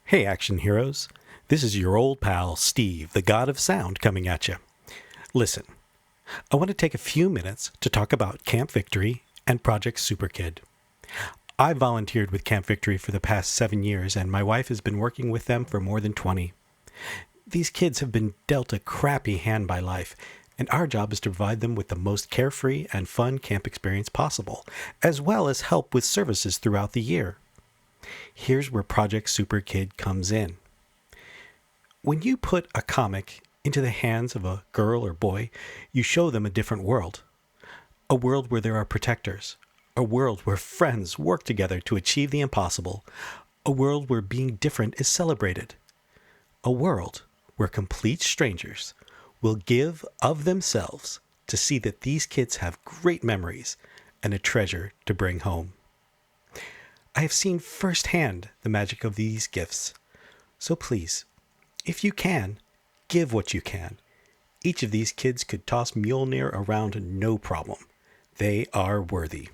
Hey, action heroes. This is your old pal, Steve, the god of sound, coming at you. Listen, I want to take a few minutes to talk about Camp Victory and Project Superkid. I volunteered with Camp Victory for the past 7 years, and my wife has been working with them for more than 20. These kids have been dealt a crappy hand by life, and our job is to provide them with the most carefree and fun camp experience possible, as well as help with services throughout the year. Here's where Project Superkid comes in. When you put a comic into the hands of a girl or boy, you show them a different world. A world where there are protectors. A world where friends work together to achieve the impossible. A world where being different is celebrated. A world where complete strangers will give of themselves to see that these kids have great memories and a treasure to bring home. I have seen firsthand the magic of these gifts. So please, if you can, give what you can. Each of these kids could toss Mjolnir around no problem. They are worthy.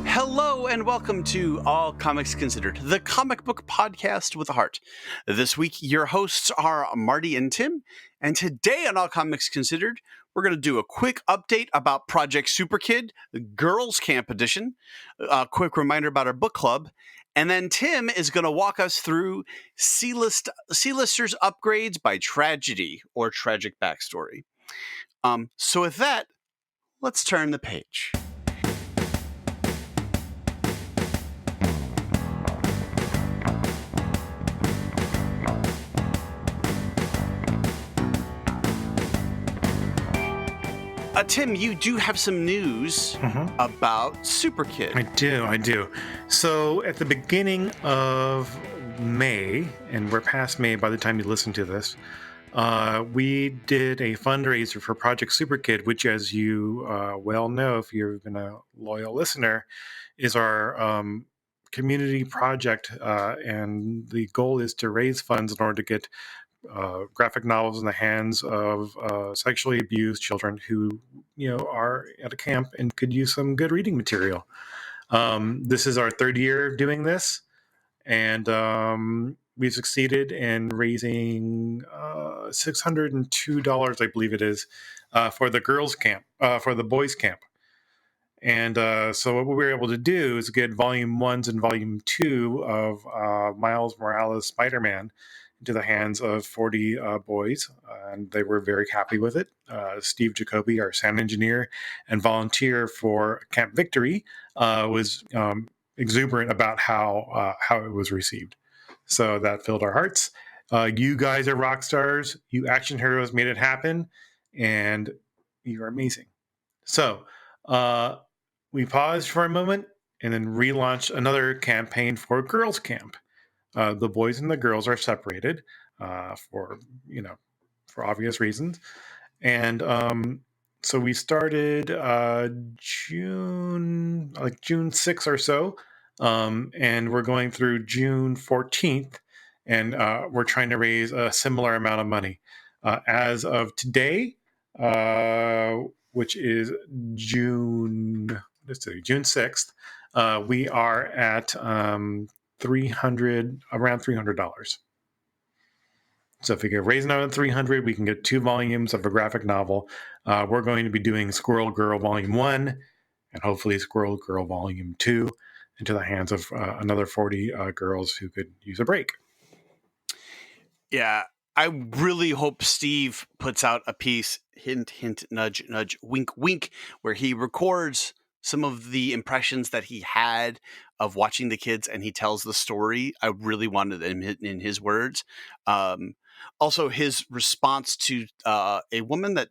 Hello and welcome to All Comics Considered, the comic book podcast with a heart. This week, your hosts are Marty and Tim, and today on All Comics Considered, we're going to do a quick update about Project Superkid, the Girls Camp Edition, a quick reminder about our book club, and then Tim is going to walk us through C-listers upgrades by tragedy or tragic backstory. So with that, let's turn the page. Tim, you do have some news about Superkid. I do. So at the beginning of May, and we're past May by the time you listen to this, we did a fundraiser for Project Superkid, which, as you well know, if you've been a loyal listener, is our community project, and the goal is to raise funds in order to get graphic novels in the hands of sexually abused children who, are at a camp and could use some good reading material. This is our third year of doing this, and we've succeeded in raising $602, I believe it is, for the girls' camp, for the boys' camp. And so what we were able to do is get volume 1s and volume 2 of Miles Morales' Spider-Man into the hands of 40 boys, and they were very happy with it. Steve Jacoby, our sound engineer and volunteer for Camp Victory, was exuberant about how it was received. So that filled our hearts. You guys are rock stars. You action heroes made it happen, and you're amazing. So we paused for a moment and then relaunched another campaign for Girls Camp. The boys and the girls are separated for obvious reasons, and so we started June 6th or so, and we're going through June 14th, and we're trying to raise a similar amount of money. As of today, which is June 6th, we are at around $300. So if we can raise another $300, we can get 2 volumes of a graphic novel. We're going to be doing Squirrel Girl Volume 1 and hopefully Squirrel Girl Volume 2 into the hands of another 40 girls who could use a break. Yeah, I really hope Steve puts out a piece, hint, hint, nudge, nudge, wink, wink, where he records some of the impressions that he had of watching the kids and he tells the story. I really wanted them in his words. Also, his response to a woman that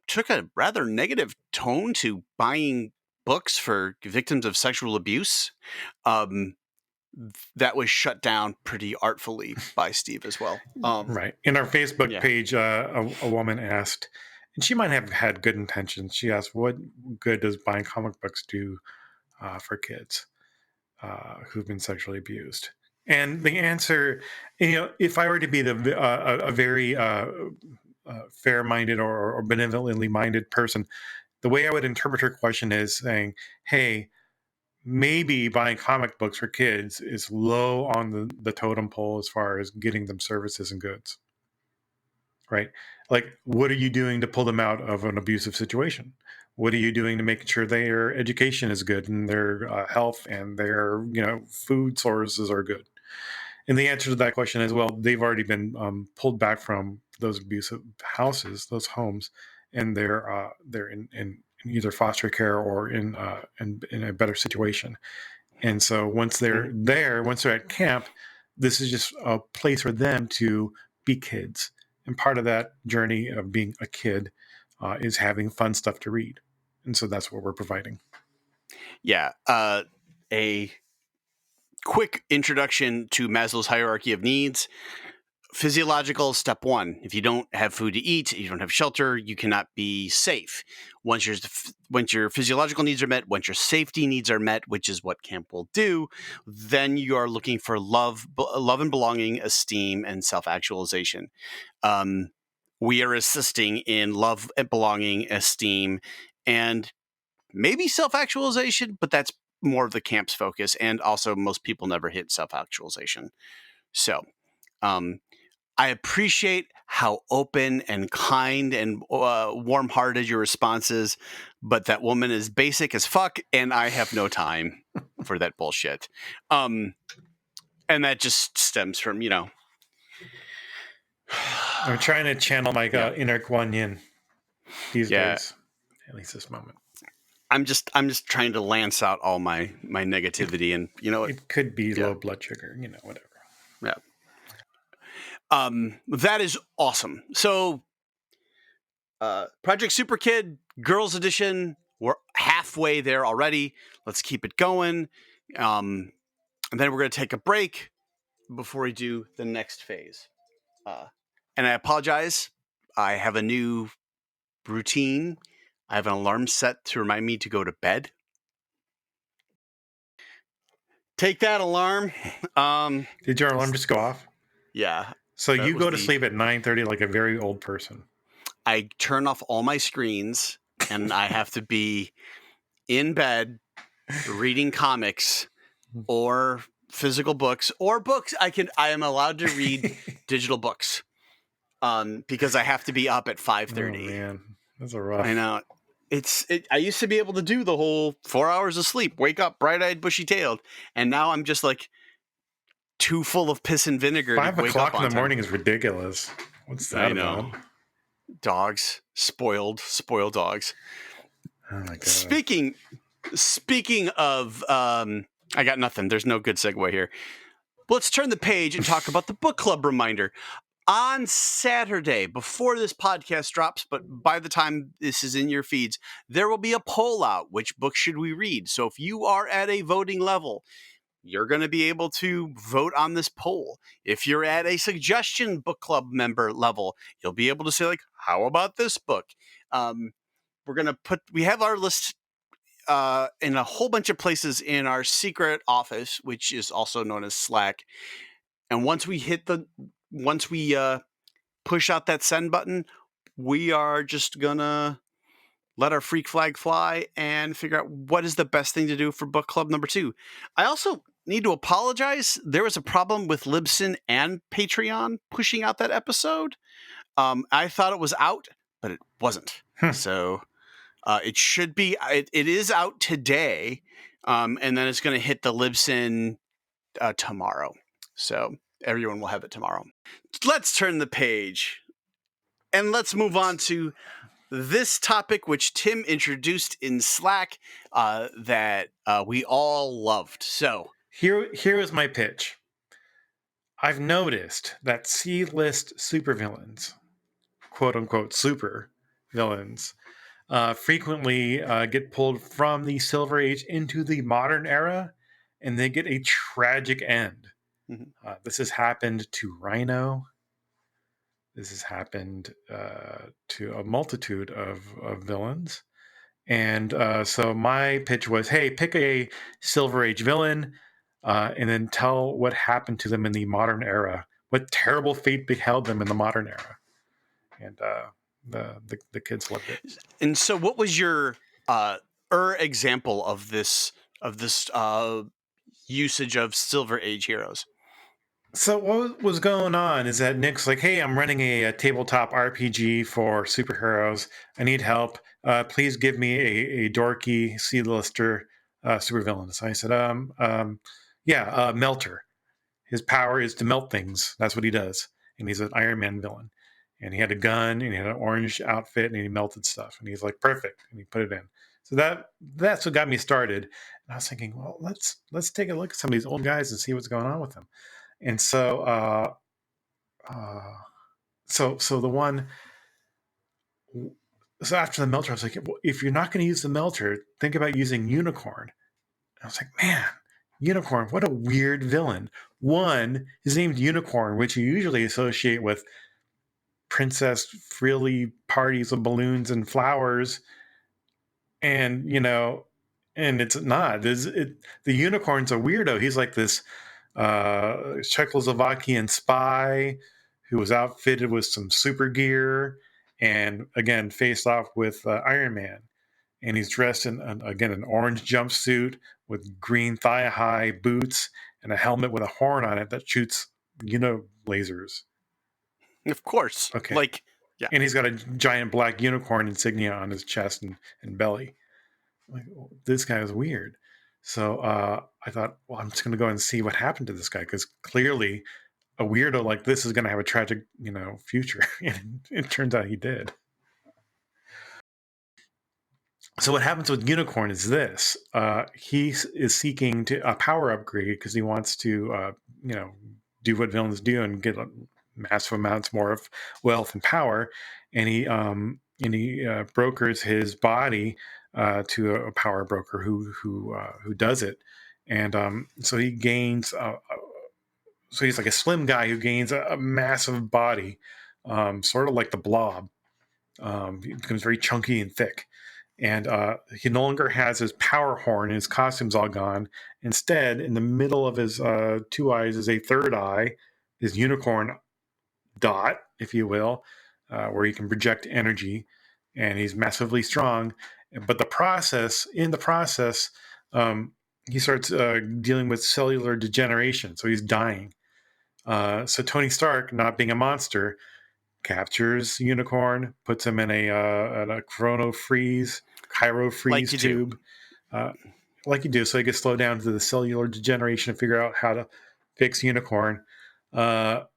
took a rather negative tone to buying books for victims of sexual abuse. That was shut down pretty artfully by Steve as well. Right. In our Facebook page, a woman asked, And she might have had good intentions. She asked, what good does buying comic books do for kids who've been sexually abused? And the answer, if I were to be a very fair-minded or benevolently minded person, the way I would interpret her question is saying, hey, maybe buying comic books for kids is low on the totem pole as far as getting them services and goods, right? Like, what are you doing to pull them out of an abusive situation? What are you doing to make sure their education is good and their health and their food sources are good? And the answer to that question is, well, they've already been pulled back from those abusive houses, those homes, and they're in either foster care or in a better situation. And so once they're there, once they're at camp, this is just a place for them to be kids. And part of that journey of being a kid is having fun stuff to read. And so that's what we're providing. Yeah. A quick introduction to Maslow's hierarchy of needs. Physiological, step one. If you don't have food to eat, you don't have shelter, you cannot be safe. Once your physiological needs are met, once your safety needs are met, which is what camp will do, then you are looking for love and belonging, esteem, and self-actualization. We are assisting in love and belonging, esteem, and maybe self-actualization, but that's more of the camp's focus. And also most people never hit self-actualization. So, I appreciate how open and kind and warm-hearted your response is, but that woman is basic as fuck, and I have no time for that bullshit. And that just stems from, I'm trying to channel my inner Guan Yin these days, at least this moment. I'm just trying to lance out all my negativity, and it could be low blood sugar, whatever. Yeah. That is awesome. So, Project Superkid, Girls Edition, we're halfway there already. Let's keep it going. And then we're going to take a break before we do the next phase. And I apologize. I have a new routine. I have an alarm set to remind me to go to bed. Take that, alarm. Did your alarm just go off? Yeah. So you go to sleep at 9:30 like a very old person. I turn off all my screens, and I have to be in bed reading comics or physical books or books. I am allowed to read digital books because I have to be up at 5:30. Oh, man. That's a rough. I know. I used to be able to do the whole 4 hours of sleep, wake up bright-eyed, bushy-tailed, and now I'm just like too full of piss and vinegar. 5 to wake o'clock up in the morning is ridiculous. What's that about? Dogs, spoiled dogs. Oh my god. Speaking of, I got nothing. There's no good segue here. Let's turn the page and talk about the book club reminder. On Saturday, before this podcast drops, but by the time this is in your feeds, there will be a poll out. Which book should we read? So if you are at a voting level, you're going to be able to vote on this poll. If you're at a suggestion book club member level, you'll be able to say, like, how about this book? We have our list in a whole bunch of places in our secret office, which is also known as Slack. And once we push out that send button, we are just gonna let our freak flag fly and figure out what is the best thing to do for book club number 2. I also need to apologize. There was a problem with Libsyn and Patreon pushing out that episode. I thought it was out, but it wasn't. So it should be. It is out today, and then it's going to hit the Libsyn tomorrow. So everyone will have it tomorrow. Let's turn the page and let's move on to this topic, which Tim introduced in Slack, that we all loved. So here is my pitch. I've noticed that C-list supervillains, quote unquote super villains, frequently get pulled from the Silver Age into the modern era, and they get a tragic end. Mm-hmm. This has happened to Rhino. This has happened to a multitude of villains. And so my pitch was, hey, pick a Silver Age villain and then tell what happened to them in the modern era. What terrible fate beheld them in the modern era. And the kids loved it. And so, what was your example of this usage of Silver Age heroes? So what was going on is that Nick's like, hey, I'm running a tabletop RPG for superheroes. I need help. Please give me a dorky C-lister supervillain. So I said, Melter. His power is to melt things. That's what he does. And he's an Iron Man villain. And he had a gun and he had an orange outfit and he melted stuff. And he's like, perfect. And he put it in. So that's what got me started. And I was thinking, well, let's take a look at some of these old guys and see what's going on with them. And so so the one so after the melter, I was like, well, if you're not going to use the melter, think about using Unicorn. And I was like, man, Unicorn, what a weird villain. One is named Unicorn, which you usually associate with princess frilly parties of balloons and flowers. And, and it's not. The unicorn's a weirdo. He's like this Czechoslovakian spy who was outfitted with some super gear and again faced off with Iron Man. And he's dressed in, again, an orange jumpsuit with green thigh-high boots and a helmet with a horn on it that shoots, lasers. Of course. Okay. Yeah. And he's got a giant black unicorn insignia on his chest and belly. Like, this guy is weird. So I thought, well, I'm just going to go and see what happened to this guy, because clearly a weirdo like this is going to have a tragic, future. And it turns out he did. So what happens with Unicorn is this: he is seeking a power upgrade because he wants to, do what villains do and get massive amounts more of wealth and power, and he brokers his body to a power broker who does it, and so he gains. So he's like a slim guy who gains a massive body, sort of like the Blob. He becomes very chunky and thick. And he no longer has his power horn, and his costume's all gone. Instead, in the middle of his two eyes is a third eye, his unicorn dot, if you will, where he can project energy, and he's massively strong. But in the process, he starts dealing with cellular degeneration, so he's dying. So Tony Stark, not being a monster, captures Unicorn, puts him in a cryo freeze tube, like you do, so he can slow down to the cellular degeneration and figure out how to fix Unicorn. The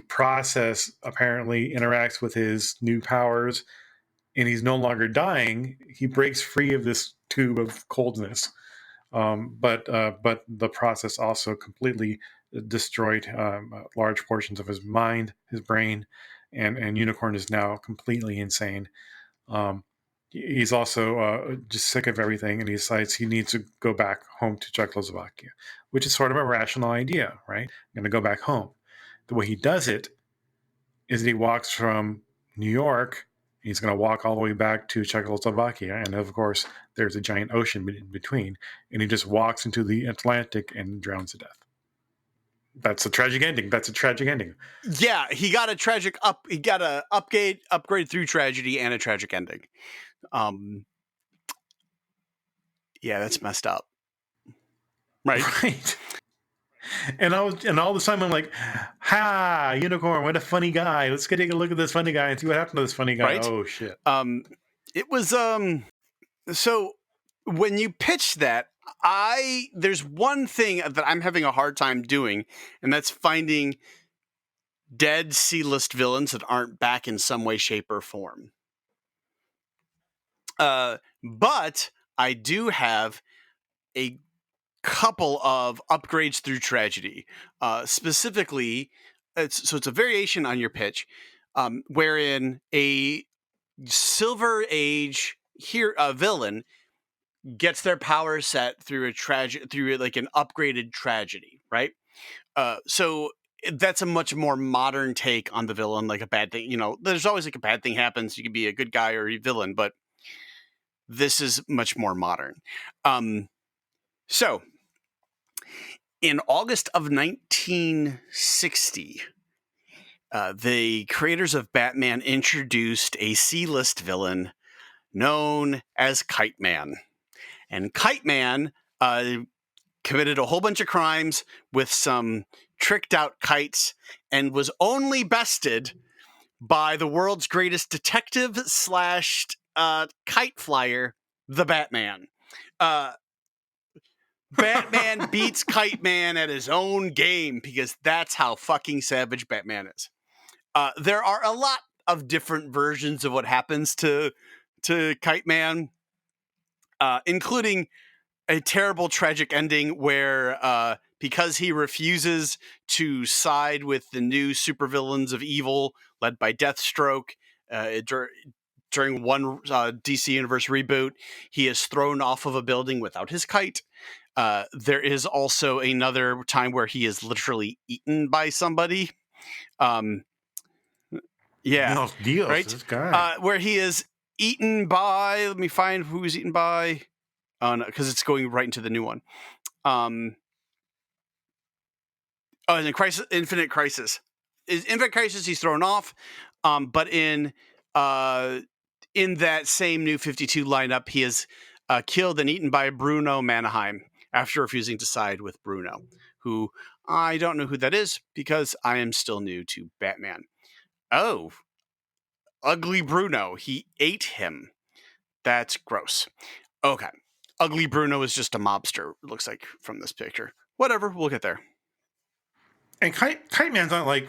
process apparently interacts with his new powers, and he's no longer dying. He breaks free of this tube of coldness, but the process also completely destroyed large portions of his mind, his brain, and Unicorn is now completely insane. He's also just sick of everything, and he decides he needs to go back home to Czechoslovakia, which is sort of a rational idea, right? I'm going to go back home. The way he does it is that he walks from New York. He's going to walk all the way back to Czechoslovakia, and of course, there's a giant ocean in between, and he just walks into the Atlantic and drowns to death. That's a tragic ending. Yeah, he got a upgrade through tragedy and a tragic ending. Yeah, that's messed up. Right. And all the time I'm like, ha, Unicorn, what a funny guy. Let's take a look at this funny guy and see what happened to this funny guy. Right? Oh shit. It was so when you pitched that, there's one thing that I'm having a hard time doing, and that's finding dead C-list villains that aren't back in some way, shape, or form. But I do have a couple of upgrades through tragedy. Specifically, it's a variation on your pitch, wherein a Silver Age villain gets their power set through through like an upgraded tragedy, right? So that's a much more modern take on the villain, like a bad thing. You know, there's always like a bad thing happens. You can be a good guy or a villain, but this is much more modern. So in August of 1960, the creators of Batman introduced a C-list villain known as Kite Man. And Kite Man committed a whole bunch of crimes with some tricked out kites and was only bested by the world's greatest detective / kite flyer, the Batman. Batman beats Kite Man at his own game because that's how fucking savage Batman is. There are a lot of different versions of what happens to Kite Man, including a terrible, tragic ending where because he refuses to side with the new supervillains of evil led by Deathstroke during one DC Universe reboot, he is thrown off of a building without his kite. There is also another time where he is literally eaten by somebody. Yeah, No, Dios, right? this guy. Where he is eaten by, let me find who he's eaten by. Oh, no, because it's going right into the new one. In Infinite Crisis. In Infinite Crisis, he's thrown off. But in that same New 52 lineup, he is killed and eaten by Bruno Mannheim after refusing to side with Bruno, who I don't know who that is because I am still new to Batman. Oh, Ugly Bruno. He ate him. That's gross. Okay. Ugly Bruno is just a mobster, it looks like, from this picture. Whatever, we'll get there. And Kite Man's not like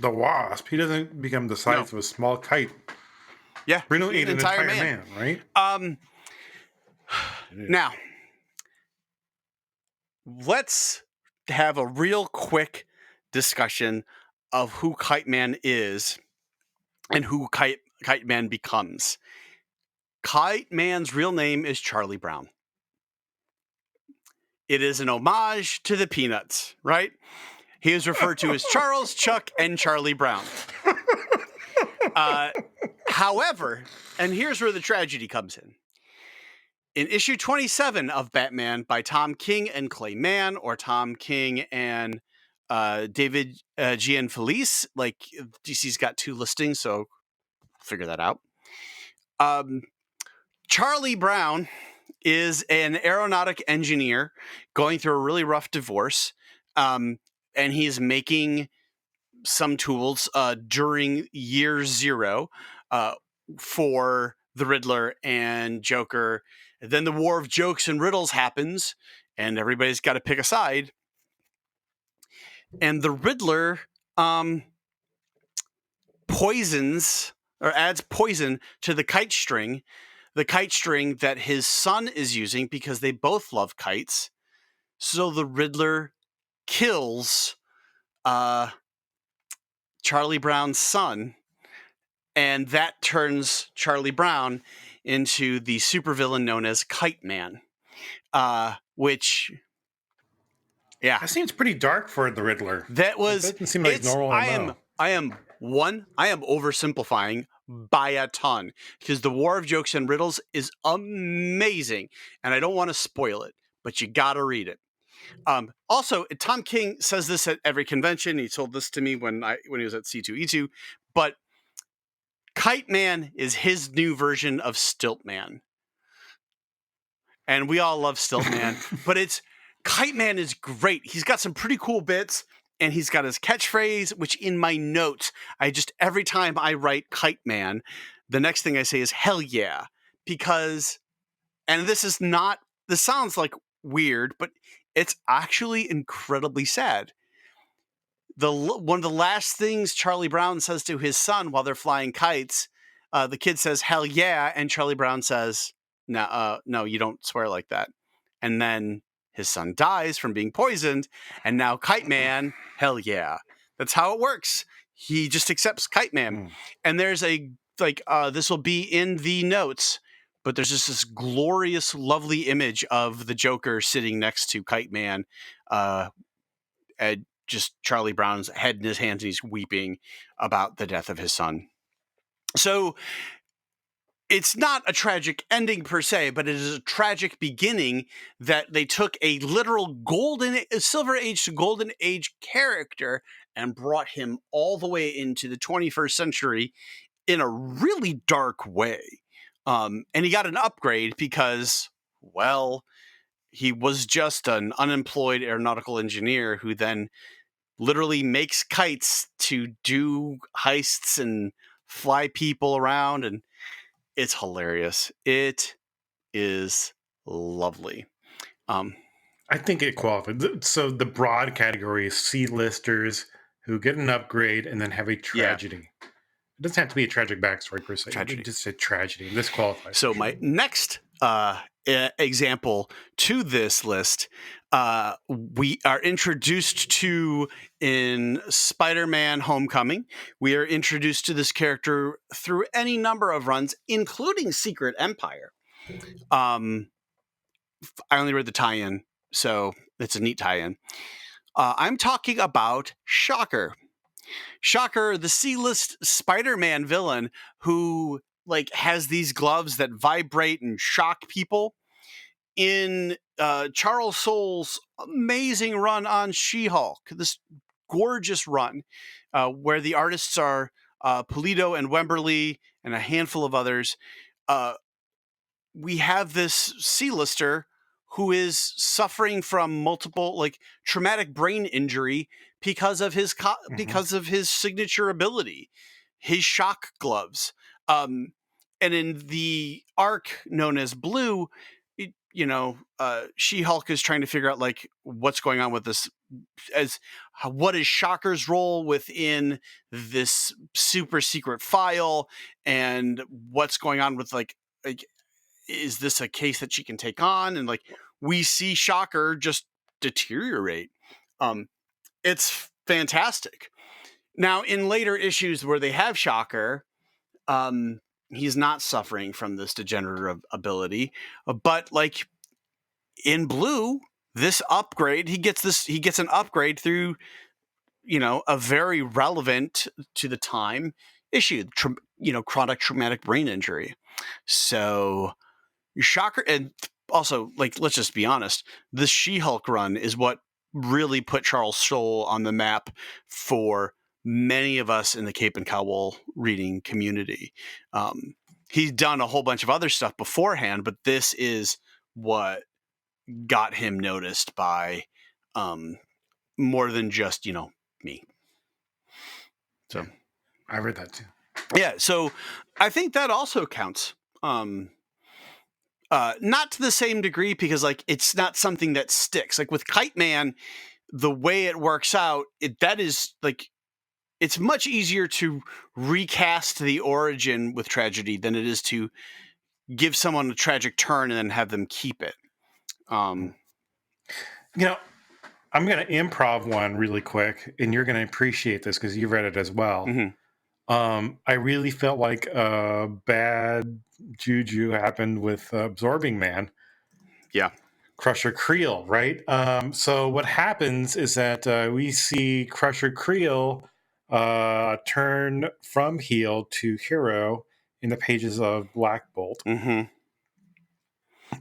the Wasp. He doesn't become the size of a small kite. Yeah. Bruno ate an entire man, right? Now, let's have a real quick discussion of who Kite Man is and who Kite Man becomes. Kite Man's real name is Charlie Brown. It is an homage to the Peanuts, right? He is referred to as Charles, Chuck, and Charlie Brown. However, and here's where the tragedy comes in. In issue 27 of Batman by Tom King and Clay Mann, or Tom King and David Gianfelice, like DC's got 2 listings, so figure that out. Charlie Brown is an aeronautic engineer going through a really rough divorce, and he's making some tools during year 0 for the Riddler and Joker. And then the war of jokes and riddles happens, and everybody's got to pick a side. And the Riddler poisons or adds poison to the kite string that his son is using because they both love kites. So the Riddler kills Charlie Brown's son, and that turns Charlie Brown into the supervillain known as Kite Man, which, yeah, That seems pretty dark for the Riddler. that was. It doesn't seem like normal. I am oversimplifying by a ton because the War of Jokes and Riddles is amazing, and I don't want to spoil it, but you got to read it. Also, Tom King says this at every convention. He told this to me when he was at C2E2, but Kite Man is his new version of Stilt Man. And we all love Stilt Man, but Kite Man is great. He's got some pretty cool bits, and he's got his catchphrase, which in my notes, every time I write Kite Man, the next thing I say is hell yeah, because, and this sounds like weird, but it's actually incredibly sad. One of the last things Charlie Brown says to his son while they're flying kites, the kid says, hell yeah. And Charlie Brown says, no, you don't swear like that. And then his son dies from being poisoned. And now Kite Man, hell yeah. That's how it works. He just accepts Kite Man. And there's this will be in the notes, but there's just this glorious, lovely image of the Joker sitting next to Kite Man, just Charlie Brown's head in his hands and he's weeping about the death of his son. So it's not a tragic ending per se, but it is a tragic beginning that they took a literal Silver Age to Golden Age character and brought him all the way into the 21st century in a really dark way. And he got an upgrade because, well, he was just an unemployed aeronautical engineer who then literally makes kites to do heists and fly people around, and it's hilarious. It is lovely. I think it qualified. So the broad category is C-listers who get an upgrade and then have a tragedy. It doesn't have to be a tragic backstory per se. Tragedy. Just a tragedy. This qualifies. So my next example to this list, we are introduced to in Spider-Man Homecoming. We are introduced to this character through any number of runs, including Secret Empire. I only read the tie-in, so it's a neat tie-in. I'm talking about Shocker. Shocker, the C-list Spider-Man villain who has these gloves that vibrate and shock people. In Charles Soule's amazing run on She-Hulk, this gorgeous run where the artists are Pulido and Wemberly and a handful of others, we have this C-lister who is suffering from multiple traumatic brain injury because of his because of his signature ability, his shock gloves. And in the arc known as Blue, She-Hulk is trying to figure out what's going on with this, what is Shocker's role within this super secret file, and what's going on with is this a case that she can take on? And we see Shocker just deteriorate. It's fantastic. Now, in later issues where they have Shocker, he's not suffering from this degenerative ability, but in Blue, this upgrade, he gets an upgrade through, a very relevant to the time issue, chronic traumatic brain injury. So Shocker, and also let's just be honest, the She-Hulk run is what really put Charles Soule on the map for many of us in the Cape and Cowell reading community. He's done a whole bunch of other stuff beforehand, but this is what got him noticed by more than just, me. So I read that too. Yeah, so I think that also counts. Not to the same degree because it's not something that sticks. With Kite Man, the way it works out, it's much easier to recast the origin with tragedy than it is to give someone a tragic turn and then have them keep it. I'm going to improv one really quick, and you're going to appreciate this because you've read it as well. Mm-hmm. I really felt like bad juju happened with Absorbing Man. Yeah. Crusher Creel, right? So what happens is that we see Crusher Creel turn from heel to hero in the pages of Black Bolt. Mm-hmm.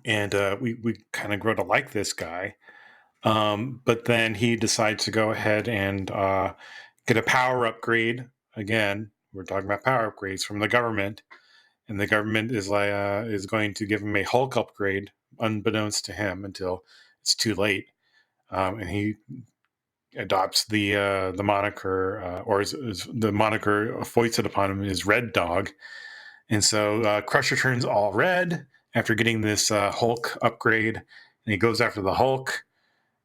And we kind of grow to like this guy. But then he decides to go ahead and get a power upgrade. Again, we're talking about power upgrades from the government. And the government is going to give him a Hulk upgrade, unbeknownst to him, until it's too late. And he adopts the moniker, or is the moniker foisted upon him is Red Dog. And so Crusher turns all red after getting this Hulk upgrade, and he goes after the Hulk,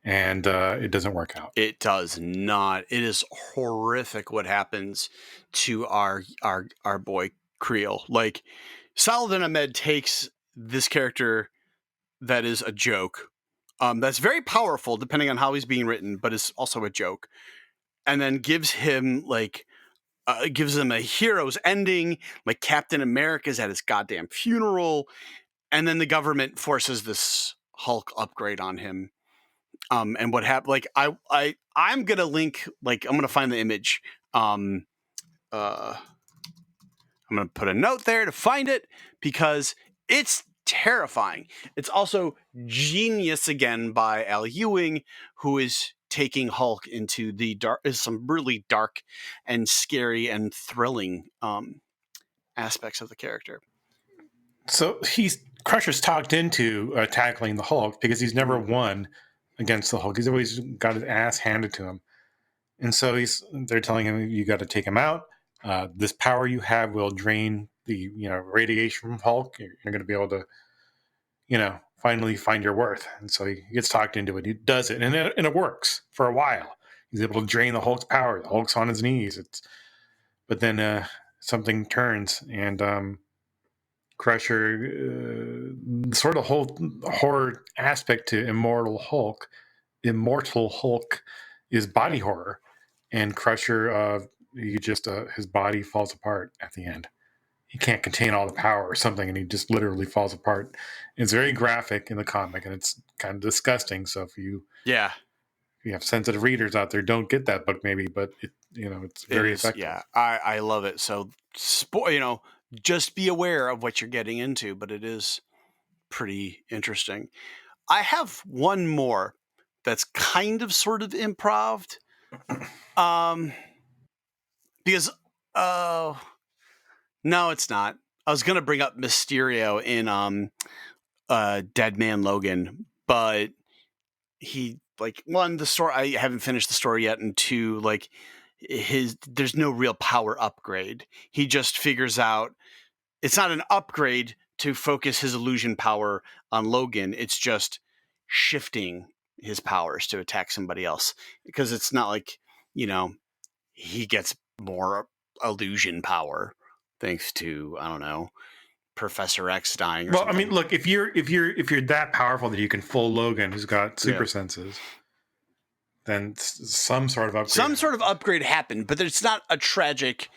and it doesn't work out. It does not. It is horrific what happens to our boy Creel. Saladin Ahmed takes this character that is a joke, that's very powerful depending on how he's being written, but is also a joke, and then gives him a hero's ending, like Captain America's at his goddamn funeral, and then the government forces this Hulk upgrade on him. And what happened? Like I'm gonna link. Like I'm gonna find the image. I'm gonna put a note there to find it because it's terrifying. It's also genius again by Al Ewing, who is taking Hulk into the dark, is some really dark and scary and thrilling aspects of the character. So Crusher's talked into tackling the Hulk because he's never won against the Hulk. He's always got his ass handed to him, and so they're telling him, you got to take him out. This power you have will drain the radiation from Hulk. You're going to be able to finally find your worth. And so he gets talked into it. He does it, and it works for a while. He's able to drain the Hulk's power. The Hulk's on his knees. But then something turns, and Crusher, sort of whole horror aspect to Immortal Hulk is body horror, and Crusher, his body falls apart at the end. He can't contain all the power or something, and he just literally falls apart. It's very graphic in the comic, and it's kind of disgusting. So if you have sensitive readers out there, don't get that book maybe, but it's very effective. Yeah, I love it. So just be aware of what you're getting into, but it is pretty interesting. I have one more that's kind of sort of improved. Because no, it's not. I was gonna bring up Mysterio in Dead Man Logan, but he the story, I haven't finished the story yet, and two, there's no real power upgrade. He just figures out it's not an upgrade to focus his illusion power on Logan. It's just shifting his powers to attack somebody else, because it's not like, he gets more illusion power thanks to, I don't know, Professor X dying or something. I mean, look, if you're that powerful that you can fool Logan, who's got super senses, then some sort of upgrade happened, but it's not a tragic.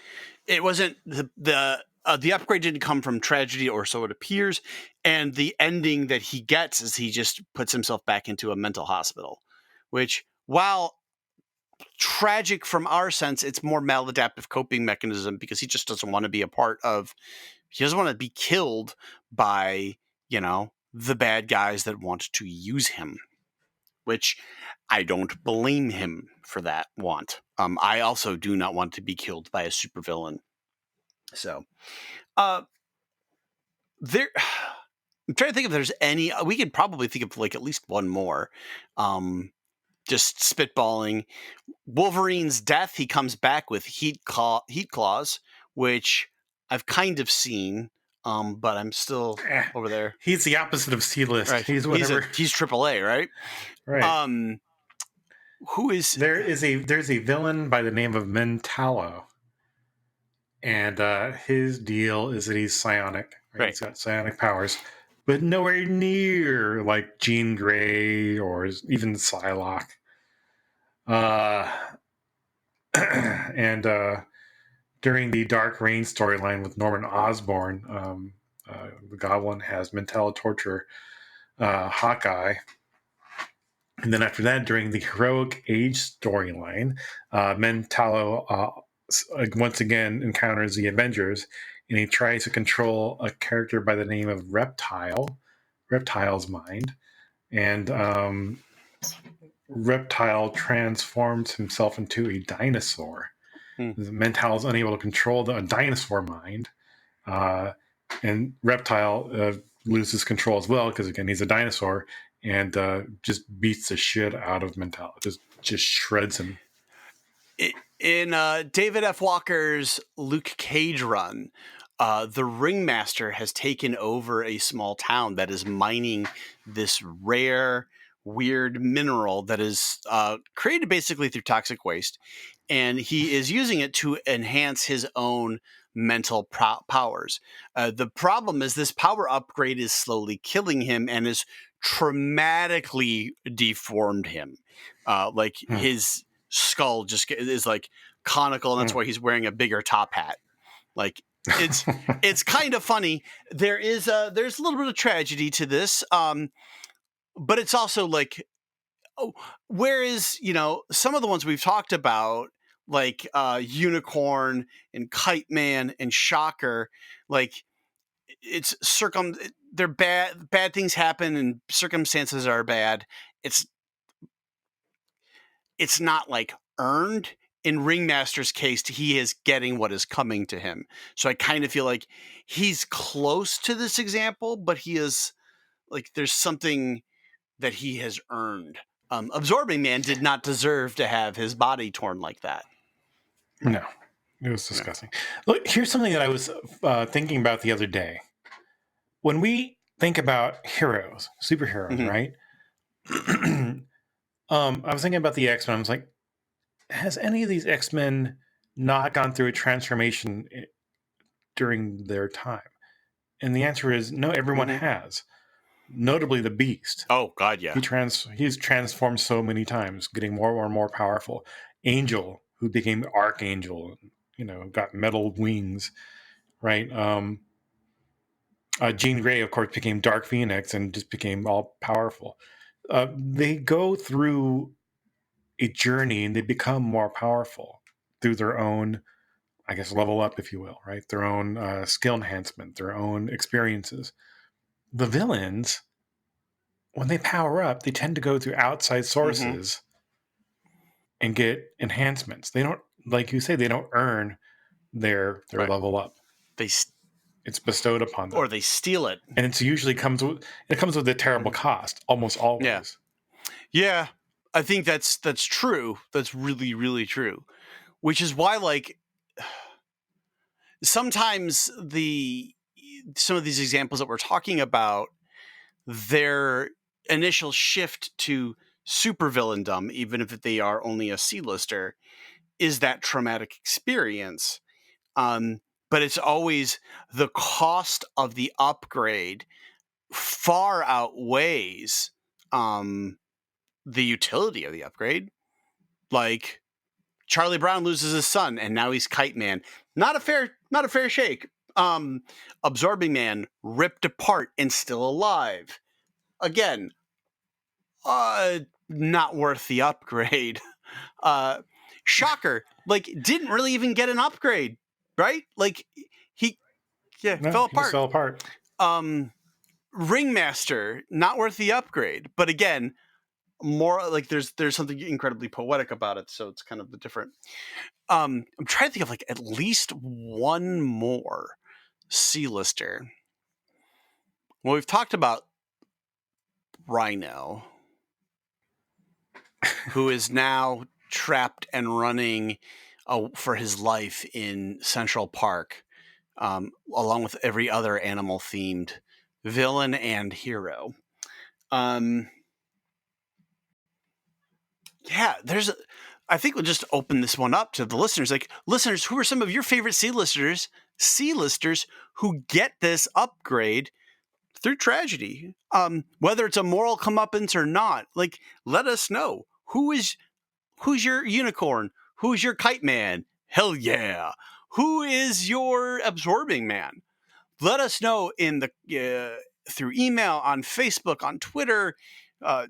It wasn't the upgrade didn't come from tragedy, or so it appears, and the ending that he gets is he just puts himself back into a mental hospital, which, while tragic from our sense, it's more maladaptive coping mechanism, because he just doesn't want to be he doesn't want to be killed by, the bad guys that want to use him, which I don't blame him for that want. I also do not want to be killed by a supervillain. So, I'm trying to think if there's any. We could probably think of at least one more. Just spitballing. Wolverine's death. He comes back with heat claws, which I've kind of seen, but I'm still over there. He's the opposite of C-list. Right. He's whatever. He's AAA, right? Right. Who is there's a villain by the name of Mentalo, and his deal is that he's psionic. Right? He's got psionic powers, but nowhere near like Jean Grey or even Psylocke. And during the Dark Reign storyline with Norman Osborn, the Goblin has Mentalo torture Hawkeye. And then after that, during the Heroic Age storyline, Mentalo once again encounters the Avengers, and he tries to control a character by the name of Reptile's mind. And Reptile transforms himself into a dinosaur. Mentalo is unable to control a dinosaur mind. And Reptile loses control as well, because, again, he's a dinosaur, and just beats the shit out of Mentalo. Just shreds him. In David F. Walker's Luke Cage run, the Ringmaster has taken over a small town that is mining this rare, weird mineral that is created basically through toxic waste, and he is using it to enhance his own mental powers. The problem is this power upgrade is slowly killing him and has traumatically deformed him. His skull just is like conical, and that's why he's wearing a bigger top hat. It's kind of funny. There's a little bit of tragedy to this, but it's also Whereas, some of the ones we've talked about, like Unicorn and Kite Man and Shocker, like it's they're bad things happen and circumstances are bad. It's not like earned. In Ringmaster's case, he is getting what is coming to him. So I kind of feel like he's close to this example, but he is like, there's something that he has earned. Absorbing Man did not deserve to have his body torn like that. No, it was disgusting. Look, here's something that I was thinking about the other day. When we think about heroes, superheroes, Mhm. right? I was thinking about the X-Men. I was like, has any of these X-Men not gone through a transformation during their time? And the answer is no, everyone Mhm. has. Notably the Beast. Oh God, yeah. He's transformed so many times, getting more and more powerful. Angel, who became Archangel, got metal wings, right? Jean Grey, of course, became Dark Phoenix and just became all powerful. They go through a journey and they become more powerful through their own, I guess, level up, if you will, right? Their own skill enhancement, their own experiences. The villains, when they power up, they tend to go through outside sources and get enhancements. They don't, like you say, they don't earn their Right. level up. It's bestowed upon them, or they steal it. and it's usually comes with a terrible cost, almost always. Yeah. I think that's true. That's really, really true. Which is why, like, sometimes some of these examples that we're talking about, their initial shift to supervillaindom, even if they are only a C-lister, is that traumatic experience. But it's always the cost of the upgrade far outweighs the utility of the upgrade. Like, Charlie Brown loses his son, and now he's Kite Man. Not a fair shake. Absorbing Man ripped apart and still alive. Again, not worth the upgrade. Shocker, like, didn't really even get an upgrade, right? Like, he fell He just apart. fell apart. Ringmaster, not worth the upgrade, but again, more like there's something incredibly poetic about it, so it's kind of the different. I'm trying to think of like at least one more C-lister. Well, we've talked about Rhino, who is now trapped and running for his life in Central Park, along with every other animal-themed villain and hero. Yeah, I think we'll just open this one up to the listeners. Like, listeners, who are some of your favorite C-listers who get this upgrade through tragedy? Whether it's a moral comeuppance or not, like, let us know. Who's your Unicorn? Who's your Kite Man? Hell yeah! Who is your Absorbing Man? Let us know in the through email, on Facebook, on Twitter,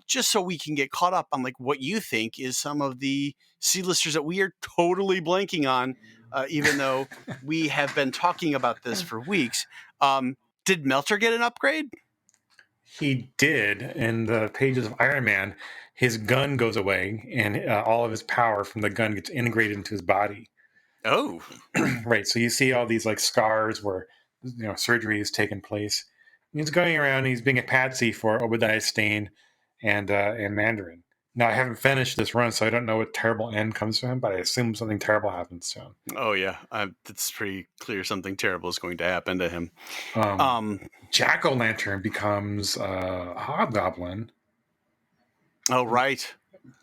just so we can get caught up on like what you think is some of the C-listers that we are totally blanking on, even though we have been talking about this for weeks. Did Melter get an upgrade? He did. In the pages of Iron Man, his gun goes away, and all of his power from the gun gets integrated into his body. Oh, Right. So you see all these like scars where surgery has taken place. He's going around. He's being a patsy for Obadiah Stane and Mandarin. Now I haven't finished this run, so I don't know what terrible end comes to him, but I assume something terrible happens to him. Oh yeah, it's pretty clear something terrible is going to happen to him. Jack-o'-lantern becomes a hobgoblin. Oh right.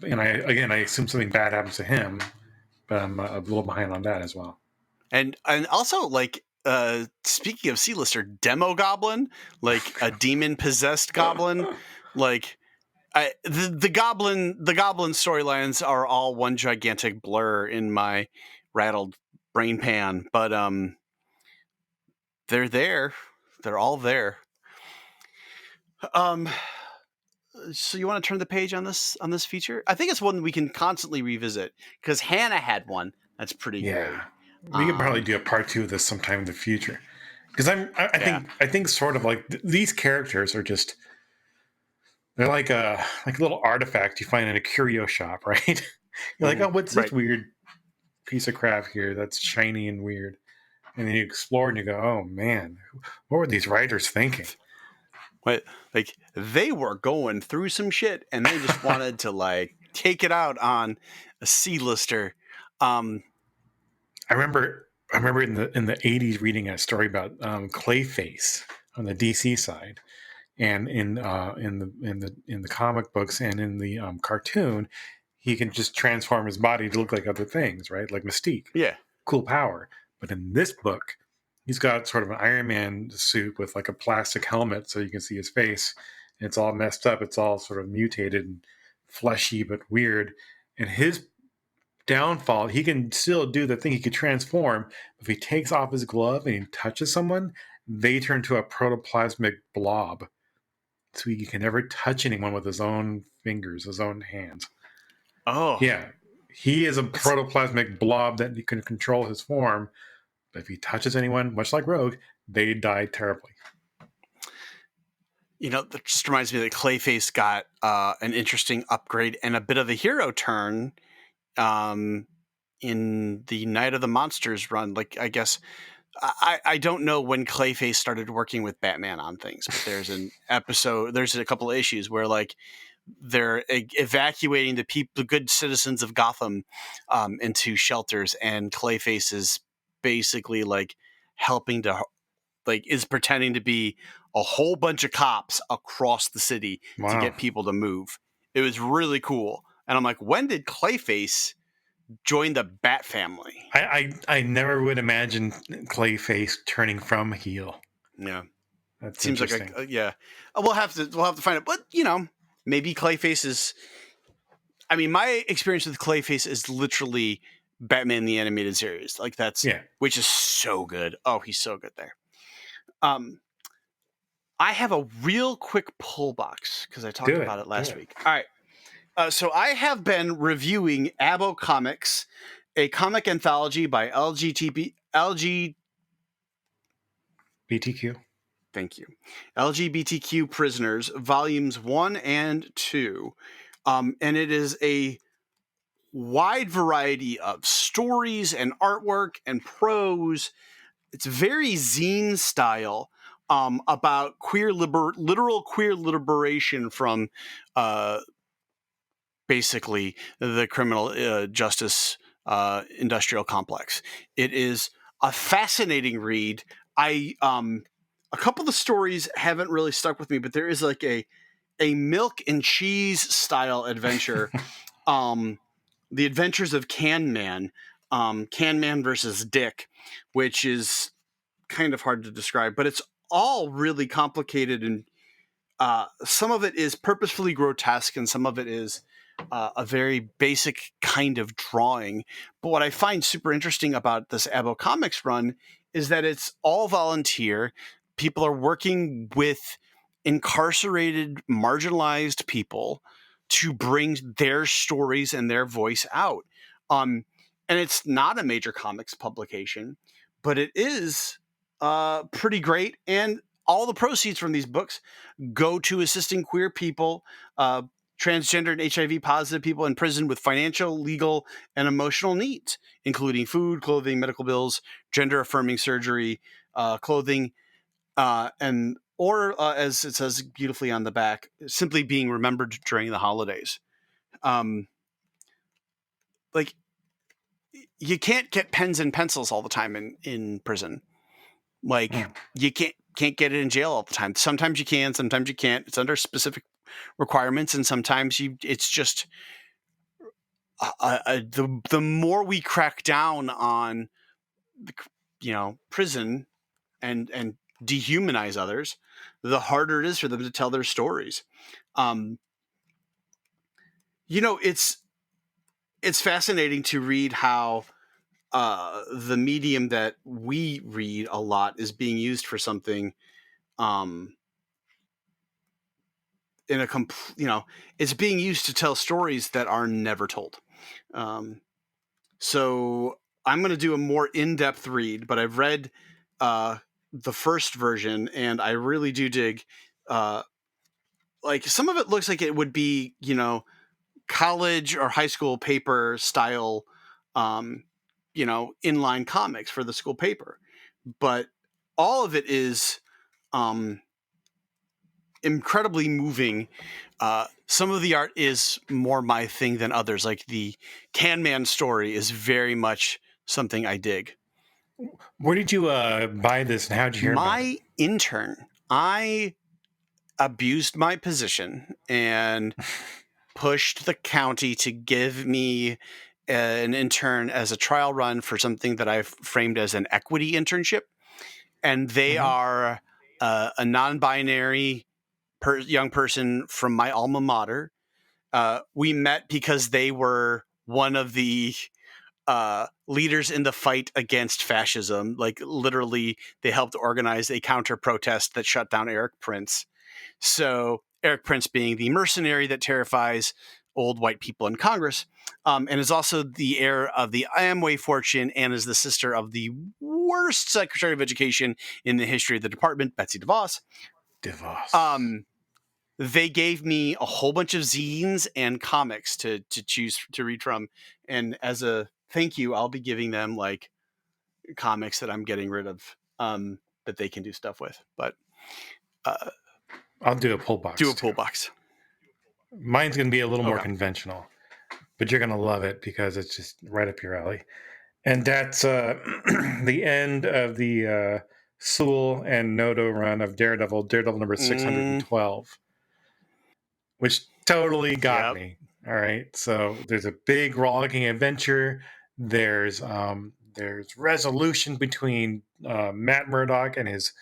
And I assume something bad happens to him, but I'm a little behind on that as well. And also, like, speaking of C-lister, Demo Goblin, like a demon possessed goblin, like the goblin storylines are all one gigantic blur in my rattled brain pan, but they're there, they're all there. So you want to turn the page on this feature? I think it's one we can constantly revisit because Hannah had one that's pretty great. Yeah, we could probably do a part 2 of this sometime in the future. Because I think sort of like these characters are just they're like a little artifact you find in a curio shop, right? You're like, oh, what's this weird piece of crap here that's shiny and weird? And then you explore and you go, oh man, what were these writers thinking? But like they were going through some shit and they just wanted to like take it out on a C-lister. I remember in the 80s reading a story about Clayface on the DC side, and in the comic books and in the cartoon, he can just transform his body to look like other things, right? Like Mystique. Yeah. Cool power. But in this book, he's got sort of an Iron Man suit with like a plastic helmet so you can see his face. And it's all messed up. It's all sort of mutated and fleshy but weird. And his downfall, he can still do the thing. He could transform. If he takes off his glove and he touches someone, they turn to a protoplasmic blob. So he can never touch anyone with his own fingers, his own hands. Oh. Yeah. He is a protoplasmic blob that he can control his form. But if he touches anyone, much like Rogue, they die terribly. You know, that just reminds me that Clayface got an interesting upgrade and a bit of a hero turn in the Night of the Monsters run. Like, I guess, I don't know when Clayface started working with Batman on things, but there's an episode, there's a couple of issues where like they're evacuating the good citizens of Gotham into shelters, and Clayface is basically like helping to like is pretending to be a whole bunch of cops across the city to get people to move. It was really cool. And I'm like, when did Clayface join the Bat family? I never would imagine Clayface turning from heel. Yeah. That seems like yeah. We'll have to find it. But you know, maybe Clayface is, I mean, my experience with Clayface is literally Batman the Animated Series. Like that's which is so good. Oh, he's so good there. I have a real quick pull box because I talked about it last week. All right. So I have been reviewing Abo Comics, a comic anthology by BTQ. Thank you. LGBTQ Prisoners, volumes 1 and 2. And it is a wide variety of stories and artwork and prose. It's very zine style about literal queer liberation from basically the criminal justice industrial complex. It is a fascinating read. A couple of the stories haven't really stuck with me, but there is like a milk and cheese style adventure. The Adventures of Can Man, Can Man versus Dick, which is kind of hard to describe, but it's all really complicated, and some of it is purposefully grotesque and some of it is a very basic kind of drawing. But what I find super interesting about this Abo Comics run is that it's all volunteer. People are working with incarcerated, marginalized people to bring their stories and their voice out. And it's not a major comics publication, but it is pretty great. And all the proceeds from these books go to assisting queer people, transgender and HIV positive people in prison with financial, legal, and emotional needs, including food, clothing, medical bills, gender affirming surgery, clothing, or as it says beautifully on the back, simply being remembered during the holidays. Like you can't get pens and pencils all the time in prison. Like you can't get it in jail all the time. Sometimes you can, sometimes you can't. It's under specific requirements, and sometimes it's just the more we crack down on prison and dehumanize others, the harder it is for them to tell their stories. It's fascinating to read how the medium that we read a lot is being used for something it's being used to tell stories that are never told. So I'm going to do a more in-depth read, but I've read the first version, and I really do dig. Like some of it looks like it would be, college or high school paper style, inline comics for the school paper, but all of it is incredibly moving. Some of the art is more my thing than others. Like the Can Man story is very much something I dig. Where did you buy this, and how did you hear about it? My intern, I abused my position and pushed the county to give me an intern as a trial run for something that I've framed as an equity internship. And they are a non-binary young person from my alma mater. We met because they were one of the leaders in the fight against fascism. Like literally, they helped organize a counter protest that shut down Eric Prince. So Eric Prince being the mercenary that terrifies old white people in Congress, and is also the heir of the Amway fortune, and is the sister of the worst Secretary of Education in the history of the department, Betsy DeVos. They gave me a whole bunch of zines and comics to choose to read from, and as a thank you, I'll be giving them like comics that I'm getting rid of that they can do stuff with. But I'll do a Pullbox. Do a Pullbox. Mine's going to be a little more conventional, but you're going to love it because it's just right up your alley. And that's the end of the Soule and Noto run of Daredevil number 612, which totally got me. All right. So there's a big rollicking adventure. There's resolution between Matt Murdock and his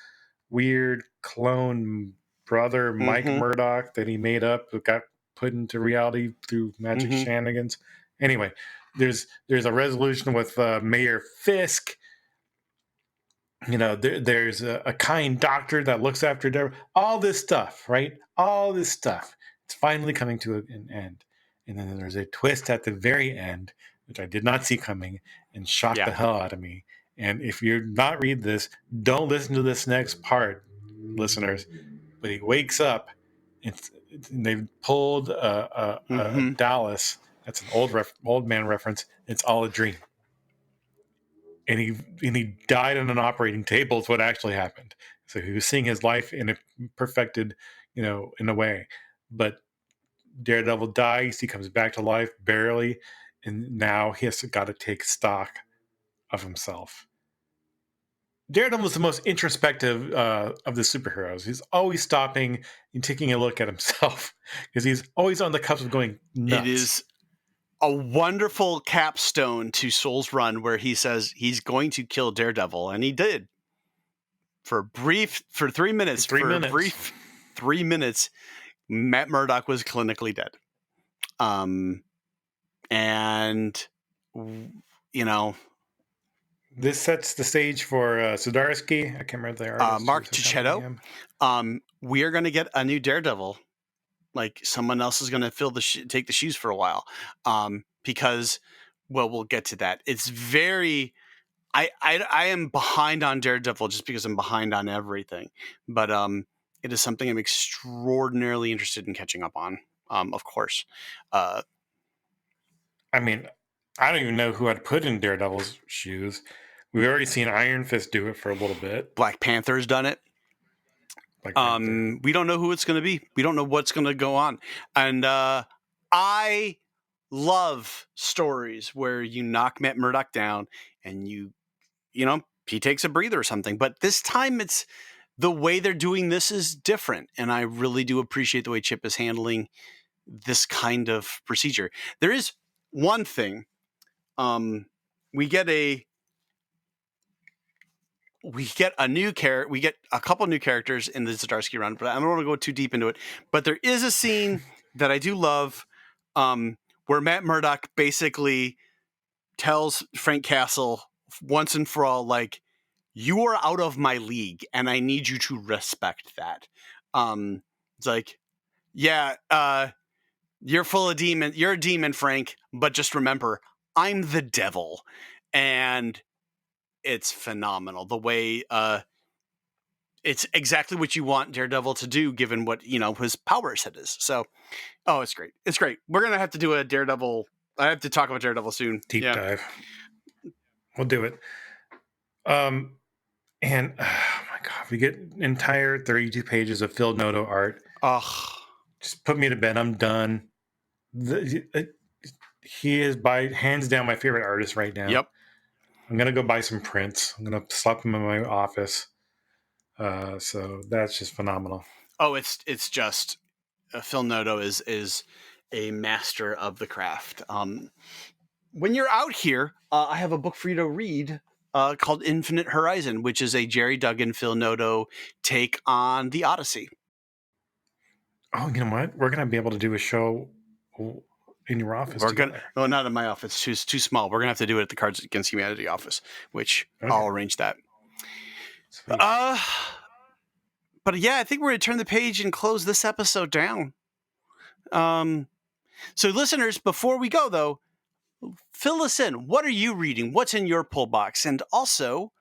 weird clone brother, Mike Murdock, that he made up, who got put into reality through magic shenanigans. Anyway, there's a resolution with Mayor Fisk. There's a kind doctor that looks after Daredevil. All this stuff, right? All this stuff. It's finally coming to an end. And then there's a twist at the very end, which I did not see coming and shocked the hell out of me. And if you're not read this, don't listen to this next part, listeners. But he wakes up. They've pulled Dallas. That's an old man reference. It's all a dream. And he died on an operating table is what actually happened. So he was seeing his life in a perfected, in a way. But Daredevil dies. He comes back to life barely. And now he has got to take stock of himself. Daredevil is the most introspective of the superheroes. He's always stopping and taking a look at himself because he's always on the cusp of going nuts. It is a wonderful capstone to Soule's run where he says he's going to kill Daredevil, and he did. For 3 minutes. A brief 3 minutes, Matt Murdock was clinically dead. This sets the stage for Zdarsky. I can't remember the artist. Mark Tichetto. We are going to get a new Daredevil. Like someone else is going to take the shoes for a while, because, well, we'll get to that. It's very. I am behind on Daredevil just because I'm behind on everything, but it is something I'm extraordinarily interested in catching up on. Of course. I mean, I don't even know who I'd put in Daredevil's shoes. We've already seen Iron Fist do it for a little bit. Black Panther's done it. We don't know who it's going to be. We don't know what's going to go on. And I love stories where you knock Matt Murdock down and he takes a breather or something. But this time it's the way they're doing this is different. And I really do appreciate the way Chip is handling this kind of procedure. There is one thing. We get a new character. We get a couple new characters in the Zdarsky run, but I don't want to go too deep into it. But there is a scene that I do love, where Matt Murdock basically tells Frank Castle once and for all, like, you are out of my league, and I need you to respect that. It's like, Yeah, you're full of demon. You're a demon, Frank. But just remember, I'm the devil, and it's phenomenal the way it's exactly what you want Daredevil to do, given what his power set is. So, it's great. It's great. We're gonna have to do a Daredevil. I have to talk about Daredevil soon. Deep dive. We'll do it. And oh my god, we get entire 32 pages of Phil Noto art. Ugh. Just put me to bed. I'm done. He is by hands down my favorite artist right now. Yep. I'm gonna go buy some prints. I'm gonna slap them in my office. So that's just phenomenal. Oh, it's just Phil Noto is a master of the craft. When you're out here, I have a book for you to read called Infinite Horizon, which is a Jerry Duggan, Phil Noto take on the Odyssey. Oh, you know what? We're gonna be able to do a show in your office. Well, not in my office. It's too small. We're gonna have to do it at the Cards Against Humanity office, which I'll arrange that. Sweet. But yeah, I think we're gonna turn the page and close this episode down. So listeners, before we go though, fill us in. What are you reading? What's in your pull box? And also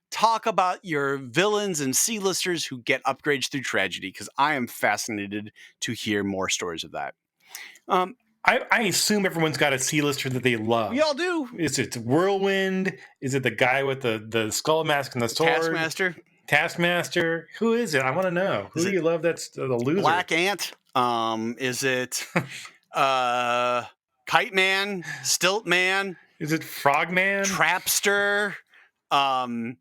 talk about your villains and C-listers who get upgrades through tragedy, because I am fascinated to hear more stories of that. I assume everyone's got a C-lister that they love. We all do. Is it Whirlwind? Is it the guy with the skull mask and the sword? Taskmaster. Who is it? I want to know. Who do you love that's the loser? Black Ant? Is it Kite Man? Stilt Man? Is it Frogman? Trapster? The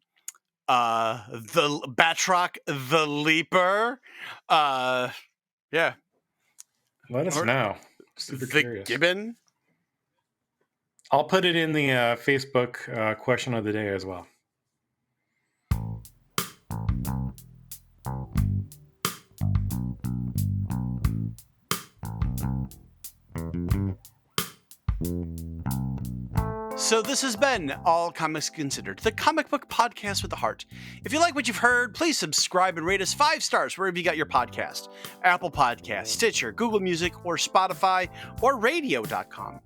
Batroc the Leaper? Yeah. Let us know. Super curious. Gibbon? I'll put it in the Facebook question of the day as well. So this has been All Comics Considered, the comic book podcast with a heart. If you like what you've heard, please subscribe and rate us 5 stars wherever you got your podcast. Apple Podcasts, Stitcher, Google Music, or Spotify, or radio.com.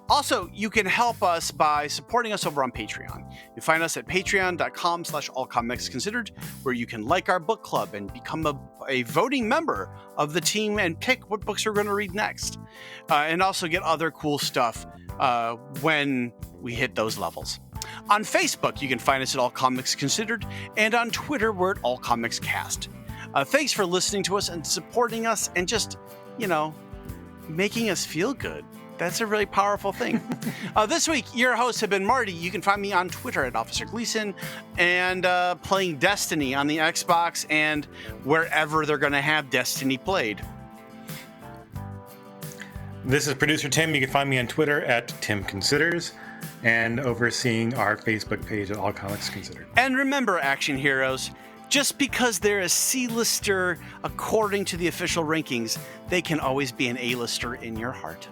Also, you can help us by supporting us over on Patreon. You find us at patreon.com/allcomicsconsidered, where you can like our book club and become a voting member of the team and pick what books we're going to read next. And also get other cool stuff when we hit those levels. On Facebook, you can find us at All Comics Considered, and on Twitter, we're at All Comics Cast. Thanks for listening to us and supporting us and just, making us feel good. That's a really powerful thing. This week, your hosts have been Marty. You can find me on Twitter at Officer Gleason, and playing Destiny on the Xbox and wherever they're going to have Destiny played. This is producer Tim. You can find me on Twitter at Tim Considers, and overseeing our Facebook page at All Comics Considered. And remember, action heroes, just because they're a C-lister according to the official rankings, they can always be an A-lister in your heart.